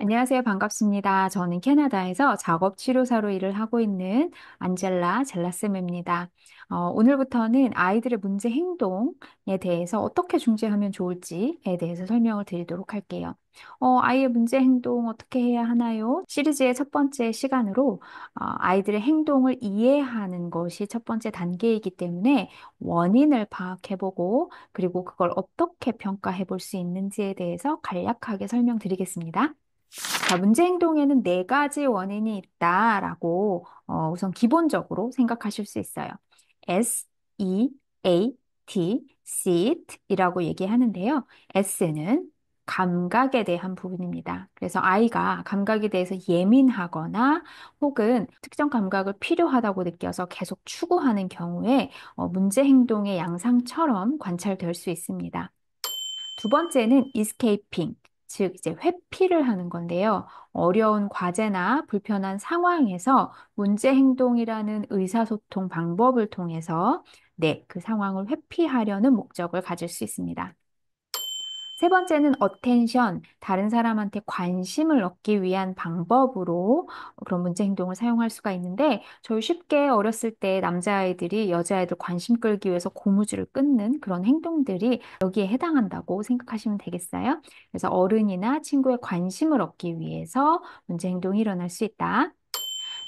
안녕하세요. 반갑습니다. 저는 캐나다에서 작업치료사로 일을 하고 있는 안젤라 젤라쌤입니다. 오늘부터는 아이들의 문제 행동에 대해서 어떻게 중재하면 좋을지에 대해서 설명을 드리도록 할게요. 아이의 문제 행동 어떻게 해야 하나요? 시리즈의 첫 번째 시간으로 아이들의 행동을 이해하는 것이 첫 번째 단계이기 때문에 원인을 파악해보고 그리고 그걸 어떻게 평가해 볼 수 있는지에 대해서 간략하게 설명드리겠습니다. 자, 문제 행동에는 네 가지 원인이 있다라고 우선 기본적으로 생각하실 수 있어요. S, E, A, T, SIT 이라고 얘기하는데요. S는 감각에 대한 부분입니다. 그래서 아이가 감각에 대해서 예민하거나 혹은 특정 감각을 필요하다고 느껴서 계속 추구하는 경우에 문제 행동의 양상처럼 관찰될 수 있습니다. 두 번째는 escaping, 즉 이제 회피를 하는 건데요. 어려운 과제나 불편한 상황에서 문제 행동이라는 의사소통 방법을 통해서 그 상황을 회피하려는 목적을 가질 수 있습니다. 세 번째는 attention, 다른 사람한테 관심을 얻기 위한 방법으로 그런 문제 행동을 사용할 수가 있는데, 저희 쉽게 어렸을 때 남자아이들이 여자아이들 관심 끌기 위해서 고무줄을 끊는 그런 행동들이 여기에 해당한다고 생각하시면 되겠어요. 그래서 어른이나 친구의 관심을 얻기 위해서 문제 행동이 일어날 수 있다.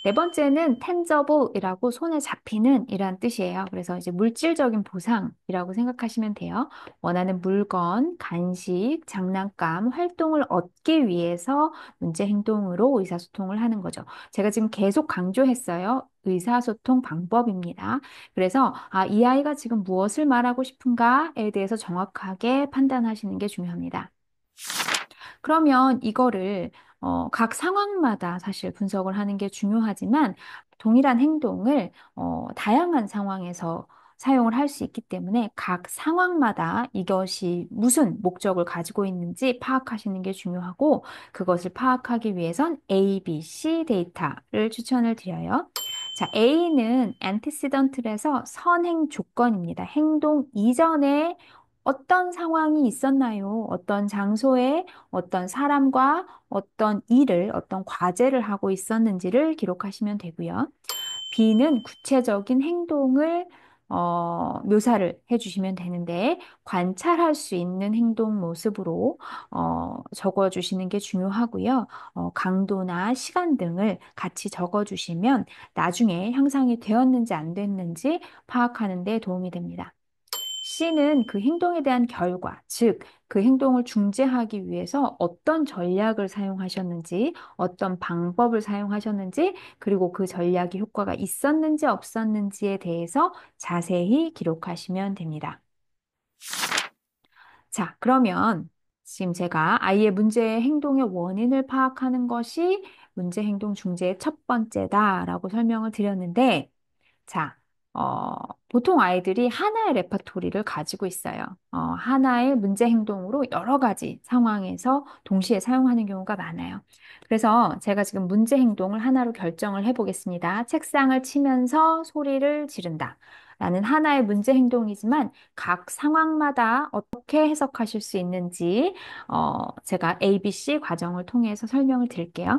네 번째는 tangible이라고 손에 잡히는 이란 뜻이에요. 그래서 이제 물질적인 보상이라고 생각하시면 돼요. 원하는 물건, 간식, 장난감, 활동을 얻기 위해서 문제 행동으로 의사소통을 하는 거죠. 제가 지금 계속 강조했어요. 의사소통 방법입니다. 그래서 이 아이가 지금 무엇을 말하고 싶은가에 대해서 정확하게 판단하시는 게 중요합니다. 그러면 이거를 각 상황마다 사실 분석을 하는 게 중요하지만 동일한 행동을 다양한 상황에서 사용을 할 수 있기 때문에 각 상황마다 이것이 무슨 목적을 가지고 있는지 파악하시는 게 중요하고 그것을 파악하기 위해선 A, B, C 데이터를 추천을 드려요. 자, A는 antecedent에서 선행 조건입니다. 행동 이전에 어떤 상황이 있었나요? 어떤 장소에 어떤 사람과 어떤 일을, 어떤 과제를 하고 있었는지를 기록하시면 되고요. B는 구체적인 행동을 묘사를 해주시면 되는데 관찰할 수 있는 행동 모습으로 적어주시는 게 중요하고요. 강도나 시간 등을 같이 적어주시면 나중에 향상이 되었는지 안 됐는지 파악하는 데 도움이 됩니다. C는 그 행동에 대한 결과, 즉, 그 행동을 중재하기 위해서 어떤 전략을 사용하셨는지, 어떤 방법을 사용하셨는지, 그리고 그 전략이 효과가 있었는지 없었는지에 대해서 자세히 기록하시면 됩니다. 자, 그러면 지금 제가 아이의 문제 행동의 원인을 파악하는 것이 문제 행동 중재의 첫 번째다라고 설명을 드렸는데, 자, 어, 보통 아이들이 하나의 레퍼토리를 가지고 있어요. 하나의 문제 행동으로 여러 가지 상황에서 동시에 사용하는 경우가 많아요. 그래서 제가 지금 문제 행동을 하나로 결정을 해보겠습니다. 책상을 치면서 소리를 지른다. 라는 하나의 문제 행동이지만 각 상황마다 어떻게 해석하실 수 있는지 제가 ABC 과정을 통해서 설명을 드릴게요.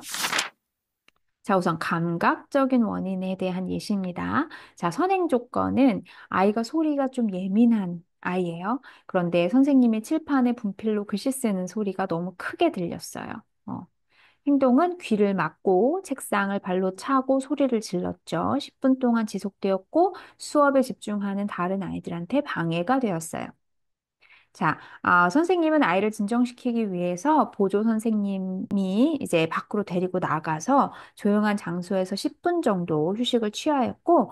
자, 우선 감각적인 원인에 대한 예시입니다. 자, 선행 조건은 아이가 소리가 좀 예민한 아이예요. 그런데 선생님이 칠판에 분필로 글씨 쓰는 소리가 너무 크게 들렸어요. 어, 행동은 귀를 막고 책상을 발로 차고 소리를 질렀죠. 10분 동안 지속되었고 수업에 집중하는 다른 아이들한테 방해가 되었어요. 자, 선생님은 아이를 진정시키기 위해서 보조 선생님이 이제 밖으로 데리고 나가서 조용한 장소에서 10분 정도 휴식을 취하였고,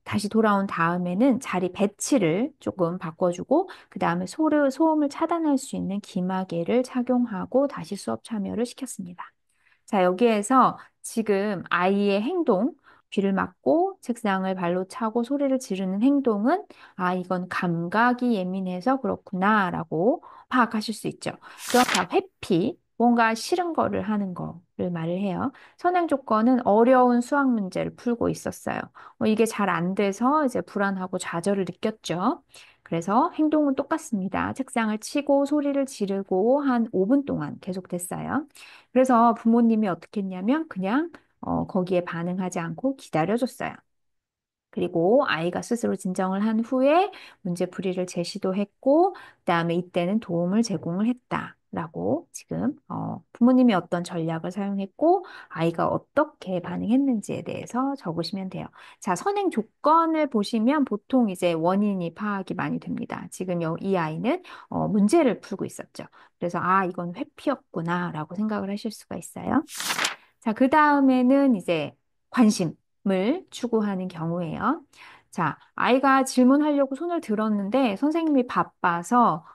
다시 돌아온 다음에는 자리 배치를 조금 바꿔주고, 그 다음에 소음을 차단할 수 있는 기마개를 착용하고 다시 수업 참여를 시켰습니다. 자, 여기에서 지금 아이의 행동, 귀를 막고 책상을 발로 차고 소리를 지르는 행동은 이건 감각이 예민해서 그렇구나라고 파악하실 수 있죠. 그럼 자, 회피, 뭔가 싫은 거를 하는 거를 말을 해요. 선행 조건은 어려운 수학 문제를 풀고 있었어요. 이게 잘 안 돼서 이제 불안하고 좌절을 느꼈죠. 그래서 행동은 똑같습니다. 책상을 치고 소리를 지르고 한 5분 동안 계속됐어요. 그래서 부모님이 어떻게 했냐면 그냥 거기에 반응하지 않고 기다려줬어요. 그리고 아이가 스스로 진정을 한 후에 문제 풀이를 재시도했고, 그다음에 이때는 도움을 제공을 했다라고 지금 부모님이 어떤 전략을 사용했고, 아이가 어떻게 반응했는지에 대해서 적으시면 돼요. 자, 선행 조건을 보시면 보통 이제 원인이 파악이 많이 됩니다. 지금 이 아이는 문제를 풀고 있었죠. 그래서 아, 이건 회피였구나라고 생각을 하실 수가 있어요. 자, 그 다음에는 이제 관심을 추구하는 경우예요. 자, 아이가 질문하려고 손을 들었는데 선생님이 바빠서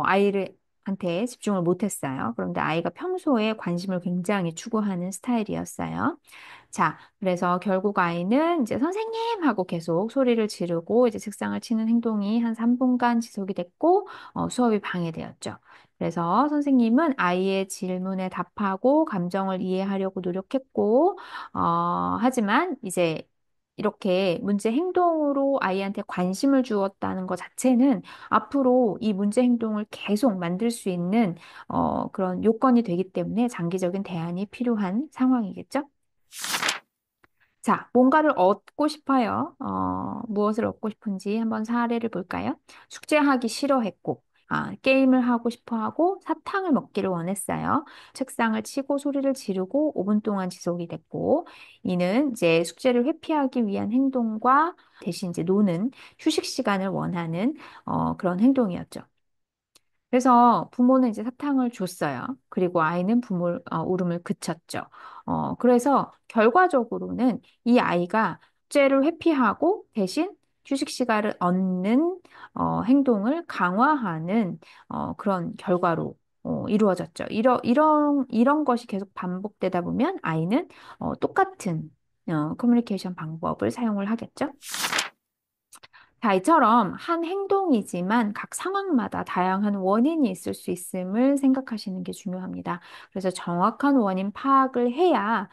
아이를 한테 집중을 못했어요. 그런데 아이가 평소에 관심을 굉장히 추구하는 스타일이었어요. 자, 그래서 결국 아이는 이제 선생님 하고 계속 소리를 지르고 이제 책상을 치는 행동이 한 3분간 지속이 됐고 수업이 방해되었죠. 그래서 선생님은 아이의 질문에 답하고 감정을 이해하려고 노력했고, 하지만 이제 이렇게 문제 행동으로 아이한테 관심을 주었다는 것 자체는 앞으로 이 문제 행동을 계속 만들 수 있는 그런 요건이 되기 때문에 장기적인 대안이 필요한 상황이겠죠? 자, 뭔가를 얻고 싶어요. 무엇을 얻고 싶은지 한번 사례를 볼까요? 숙제하기 싫어했고, 게임을 하고 싶어 하고 사탕을 먹기를 원했어요. 책상을 치고 소리를 지르고 5분 동안 지속이 됐고, 이는 이제 숙제를 회피하기 위한 행동과 대신 이제 노는 휴식 시간을 원하는 그런 행동이었죠. 그래서 부모는 이제 사탕을 줬어요. 그리고 아이는 울음을 그쳤죠. 그래서 결과적으로는 이 아이가 죄를 회피하고 대신 휴식 시간을 얻는 행동을 강화하는 그런 결과로 이루어졌죠. 이런 것이 계속 반복되다 보면 아이는 똑같은 커뮤니케이션 방법을 사용을 하겠죠. 자, 이처럼 한 행동이지만 각 상황마다 다양한 원인이 있을 수 있음을 생각하시는 게 중요합니다. 그래서 정확한 원인 파악을 해야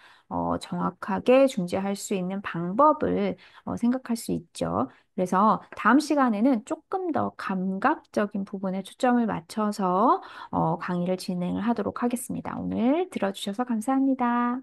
정확하게 중재할 수 있는 방법을 생각할 수 있죠. 그래서 다음 시간에는 조금 더 감각적인 부분에 초점을 맞춰서 강의를 진행을 하도록 하겠습니다. 오늘 들어주셔서 감사합니다.